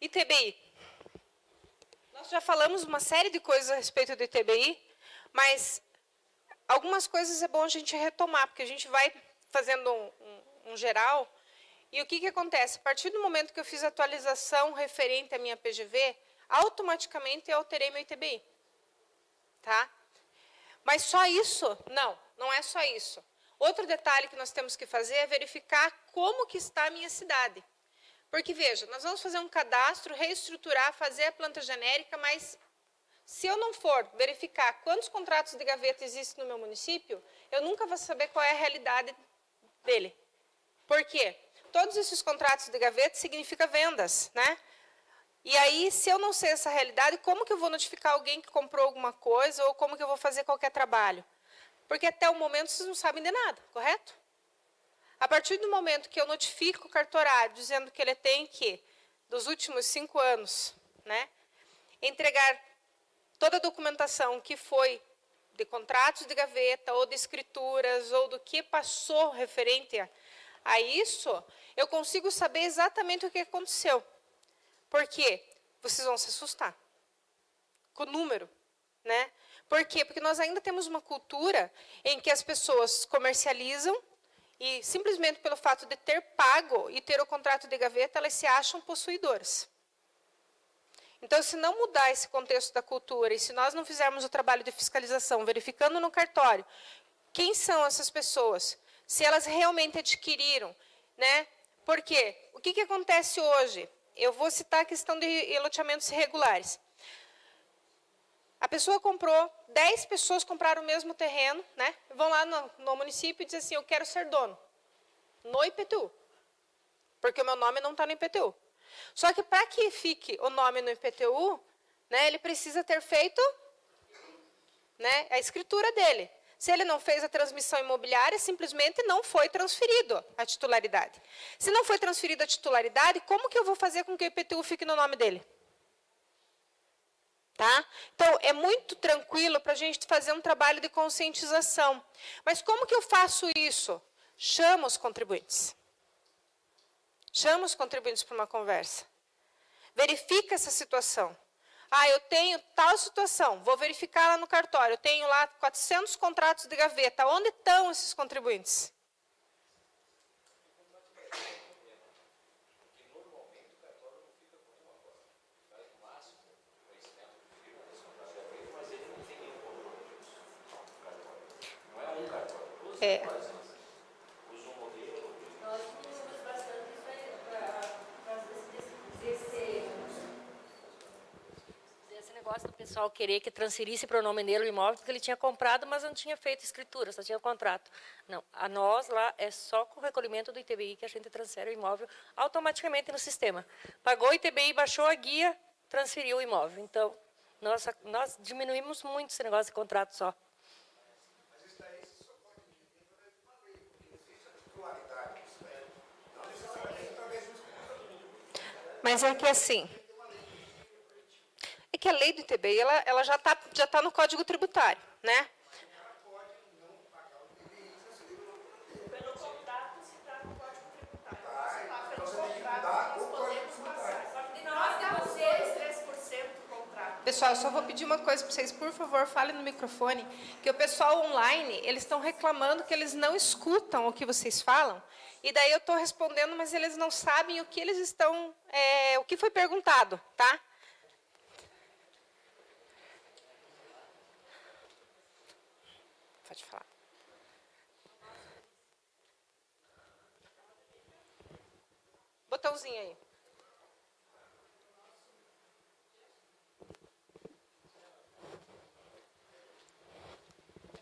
ITBI. Nós já falamos uma série de coisas a respeito do ITBI, mas algumas coisas é bom a gente retomar, porque a gente vai fazendo um geral. E o que acontece? A partir do momento que eu fiz a atualização referente à minha PGV, automaticamente eu alterei meu ITBI. Tá? Mas só isso? Não, não é só isso. Outro detalhe que nós temos que fazer é verificar como que está a minha cidade. Porque, veja, nós vamos fazer um cadastro, reestruturar, fazer a planta genérica, mas se eu não for verificar quantos contratos de gaveta existem no meu município, eu nunca vou saber qual é a realidade dele. Por quê? Todos esses contratos de gaveta significam vendas, né? E aí, se eu não sei essa realidade, como que eu vou notificar alguém que comprou alguma coisa ou como que eu vou fazer qualquer trabalho? Porque até o momento vocês não sabem de nada, correto? A partir do momento que eu notifico o cartorário dizendo que ele tem que, dos últimos 5 anos, né, entregar toda a documentação que foi de contratos de gaveta ou de escrituras ou do que passou referente a isso, eu consigo saber exatamente o que aconteceu. Por quê? Vocês vão se assustar com o número, né? Por quê? Porque nós ainda temos uma cultura em que as pessoas comercializam e simplesmente pelo fato de ter pago e ter o contrato de gaveta, elas se acham possuidoras. Então, se não mudar esse contexto da cultura e se nós não fizermos o trabalho de fiscalização, verificando no cartório quem são essas pessoas, se elas realmente adquiriram, né? Por quê? O que acontece hoje? Eu vou citar a questão de loteamentos irregulares. A pessoa comprou, 10 pessoas compraram o mesmo terreno, né? Vão lá no município e dizem assim, eu quero ser dono. No IPTU. Porque o meu nome não está no IPTU. Só que para que fique o nome no IPTU, né, ele precisa ter feito, né, a escritura dele. Se ele não fez a transmissão imobiliária, simplesmente não foi transferido a titularidade. Se não foi transferida a titularidade, como que eu vou fazer com que o IPTU fique no nome dele? Tá? Então, é muito tranquilo para a gente fazer um trabalho de conscientização. Mas como que eu faço isso? Chamo os contribuintes. Chamo os contribuintes para uma conversa. Verifica essa situação. Ah, eu tenho tal situação, vou verificar lá no cartório. Eu tenho lá 400 contratos de gaveta. Onde estão esses contribuintes? Esse negócio do pessoal querer que transferisse para o nome dele o imóvel, porque ele tinha comprado, mas não tinha feito escritura, só tinha contrato. Não, a nós lá é só com o recolhimento do ITBI que a gente transfere o imóvel automaticamente no sistema. Pagou o ITBI, baixou a guia, transferiu o imóvel. Então, nós diminuímos muito esse negócio de contrato só. Mas é que assim, é que a lei do ITBI, ela já tá no Código Tributário, né? Pelo contrato, se está no Código Tributário. Se está pelo contrato, nós podemos passar. Só que de nós de vocês, 3% do contrato. Pessoal, eu só vou pedir uma coisa para vocês, por favor, falem no microfone, que o pessoal online, eles estão reclamando que eles não escutam o que vocês falam, e daí eu estou respondendo, mas eles não sabem o que eles estão, o que foi perguntado, tá? Pode falar. Botãozinho aí.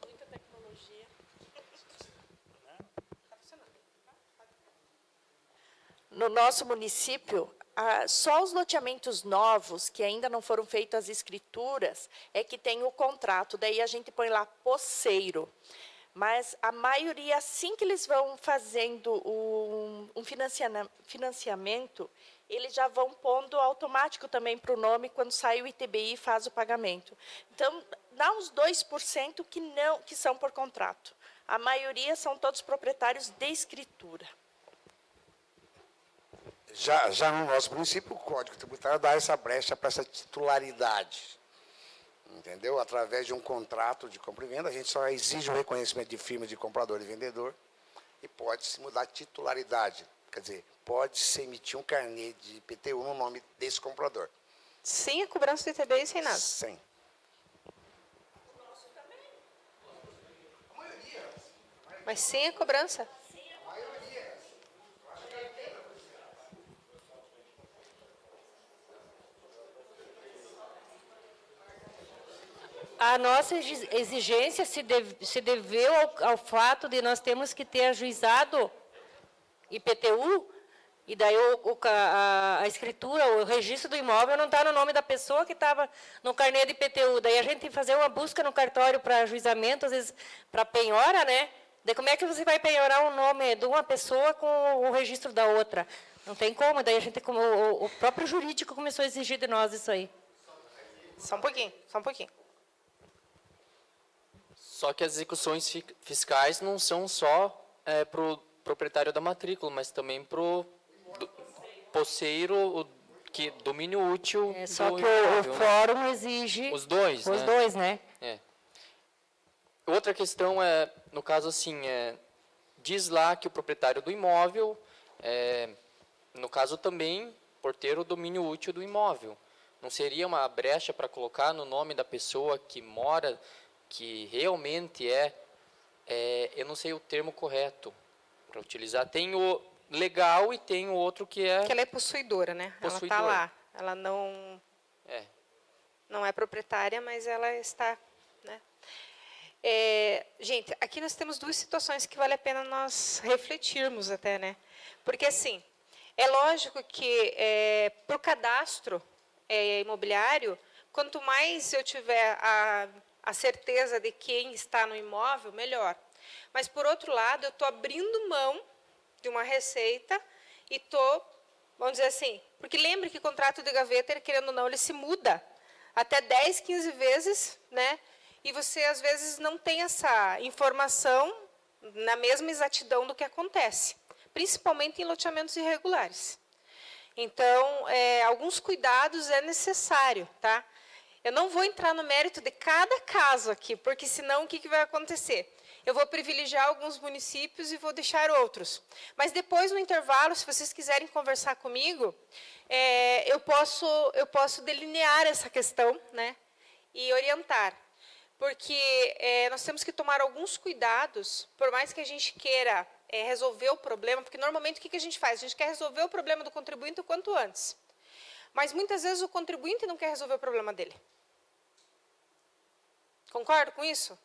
Muita tecnologia. No nosso município, só os loteamentos novos, que ainda não foram feitas as escrituras, é que tem o contrato. Daí a gente põe lá posseiro. Mas a maioria, assim que eles vão fazendo um financiamento, eles já vão pondo automático também para o nome quando sai o ITBI e faz o pagamento. Então, dá uns 2% que são por contrato. A maioria são todos proprietários de escritura. Já no nosso município, o Código Tributário dá essa brecha para essa titularidade. Entendeu? Através de um contrato de compra e venda, a gente só exige o reconhecimento de firma de comprador e vendedor e pode-se mudar a titularidade. Quer dizer, pode-se emitir um carnê de IPTU no nome desse comprador. Sem a cobrança do ITBI e sem nada? Sem. Mas sem a cobrança? A nossa exigência se deveu ao fato de nós termos que ter ajuizado IPTU, e daí a escritura, o registro do imóvel não está no nome da pessoa que estava no carnê de IPTU. Daí a gente tem que fazer uma busca no cartório para ajuizamento, às vezes para penhora, né? Daí como é que você vai penhorar o nome de uma pessoa com o registro da outra? Não tem como. Daí a gente, como o próprio jurídico começou a exigir de nós isso aí. Só um pouquinho, só um pouquinho. Só que as execuções fiscais não são só para o proprietário da matrícula, mas também para o posseiro, que domínio útil. Só do que imóvel, o né? fórum exige Os dois, os né? dois, né? É. Outra questão é, no caso assim, diz lá que o proprietário do imóvel, no caso também, por ter o domínio útil do imóvel. Não seria uma brecha para colocar no nome da pessoa que mora, que realmente eu não sei o termo correto para utilizar. Tem o legal e tem o outro que é... Que ela é possuidora, né? Possuidora. Ela está lá. Ela não é proprietária, mas ela está... Né? Gente, aqui nós temos duas situações que vale a pena nós refletirmos até, né? Porque, assim, é lógico que para o cadastro imobiliário, quanto mais eu tiver a certeza de quem está no imóvel, melhor. Mas, por outro lado, eu estou abrindo mão de uma receita e estou, vamos dizer assim, porque lembre que contrato de gaveta, querendo ou não, ele se muda até 10, 15 vezes, né? E você, às vezes, não tem essa informação na mesma exatidão do que acontece, principalmente em loteamentos irregulares. Então, alguns cuidados é necessário, tá? Eu não vou entrar no mérito de cada caso aqui, porque senão o que vai acontecer? Eu vou privilegiar alguns municípios e vou deixar outros. Mas depois, no intervalo, se vocês quiserem conversar comigo, eu posso delinear essa questão, né, e orientar. Porque nós temos que tomar alguns cuidados, por mais que a gente queira resolver o problema, porque normalmente o que a gente faz? A gente quer resolver o problema do contribuinte o quanto antes. Mas muitas vezes o contribuinte não quer resolver o problema dele. Concorda com isso?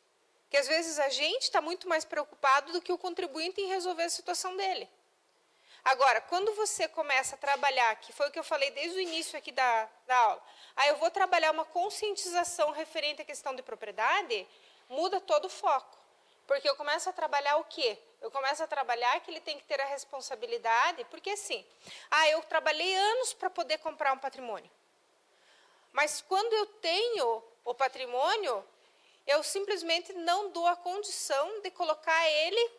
Que às vezes a gente está muito mais preocupado do que o contribuinte em resolver a situação dele. Agora, quando você começa a trabalhar, que foi o que eu falei desde o início aqui da aula, eu vou trabalhar uma conscientização referente à questão de propriedade, muda todo o foco. Porque eu começo a trabalhar o quê? Eu começo a trabalhar que ele tem que ter a responsabilidade, porque assim, eu trabalhei anos para poder comprar um patrimônio. Mas quando eu tenho o patrimônio, eu simplesmente não dou a condição de colocar ele,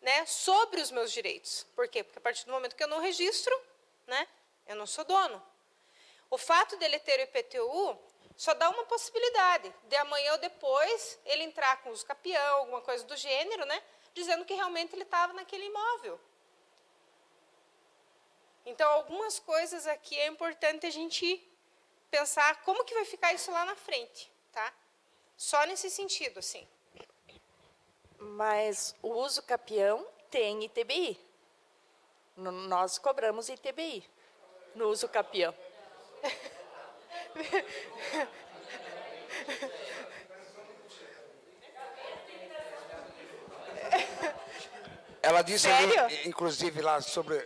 né, sobre os meus direitos. Por quê? Porque a partir do momento que eu não registro, né, eu não sou dono. O fato dele ter o IPTU só dá uma possibilidade, de amanhã ou depois ele entrar com uso capião, alguma coisa do gênero, né, dizendo que realmente ele estava naquele imóvel. Então, algumas coisas aqui é importante a gente pensar como que vai ficar isso lá na frente, tá? Só nesse sentido, assim. Mas o uso capião tem ITBI. Nós cobramos ITBI no uso capião. Ela disse, ali, inclusive, lá sobre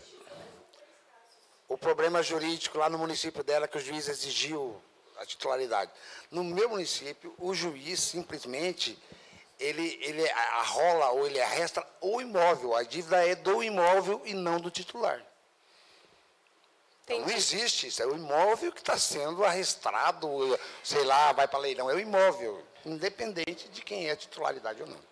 o problema jurídico lá no município dela, que o juiz exigiu a titularidade. No meu município, o juiz simplesmente ele arrola ou ele arresta o imóvel. A dívida é do imóvel e não do titular. Então, não existe isso. É o imóvel que está sendo arrestado, sei lá, vai para leilão. É o imóvel, independente de quem é a titularidade ou não.